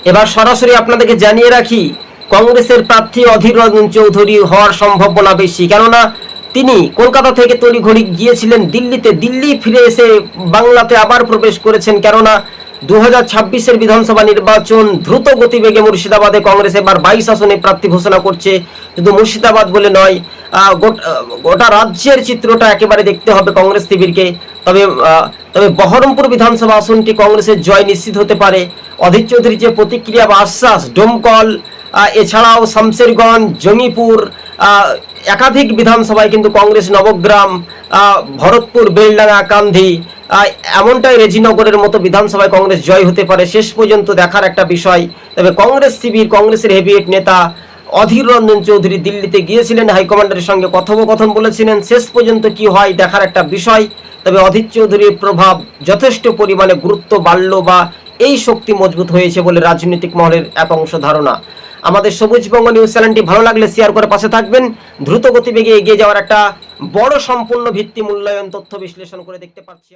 এবার সরাসরি আপনাদেরকে জানিয়ে রাখি, কংগ্রেসের প্রার্থী অধীর রঞ্জন চৌধুরী হওয়ার সম্ভাবনা বেশি, কেননা তিনি কলকাতা থেকে তড়িঘড়ি গিয়েছিলেন দিল্লিতে, দিল্লি ফিরে এসে বাংলাতে আবার প্রবেশ করেছেন, কেননা 2026-এর বিধানসভা নির্বাচন দ্রুত গতিবেগে মুর্শিদাবাদে কংগ্রেস এবার 22 আসনে প্রার্থী ঘোষণা করছে। শুধু মুর্শিদাবাদ বলে নয়, গোটা রাজ্যের চিত্রটা একেবারে দেখতে হবে কংগ্রেস শিবিরকে। তবে বহরমপুর বিধানসভা আসনটি কংগ্রেসের জয় নিশ্চিত হতে পারে। অধীর চৌধুরীর যে প্রতিক্রিয়া বা আশ্বাস, ডোমকল এছাড়াও শামশেরগঞ্জ, জঙ্গিপুর একাধিক বিধানসভায় কিন্তু কংগ্রেস, নবগ্রাম, ভরতপুর, বেলডাঙ্গা, কান্ধি এমনটাই রেজিনগরের মতো বিধানসভায় কংগ্রেস জয় হতে পারে। শেষ পর্যন্ত দেখার একটা বিষয়। তবে কংগ্রেস শিবির, কংগ্রেসের হেভিওয়েট নেতা অধীর রঞ্জন চৌধুরী দিল্লিতে গিয়েছিলেন, হাইকমান্ডের সঙ্গে কথোপকথন বলেছিলেন। শেষ পর্যন্ত কি হয় দেখার একটা বিষয়। তবে অধীর চৌধুরীর প্রভাব যথেষ্ট পরিমাণে গুরুত্ব বাড়ল বা এই শক্তি মজবুত হয়েছে বলে রাজনৈতিক মহলের এক অংশ ধারণা। আমাদের সবুজবঙ্গ নিউজ চ্যানেলটি ভালো লাগলে শেয়ার করে পাশে থাকবেন। দ্রুত গতিবেগে এগিয়ে যাওয়ার একটা বড় সম্পূর্ণ ভিত্তি মূল্যায়ন তথ্য বিশ্লেষণ করে দেখতে পাচ্ছি।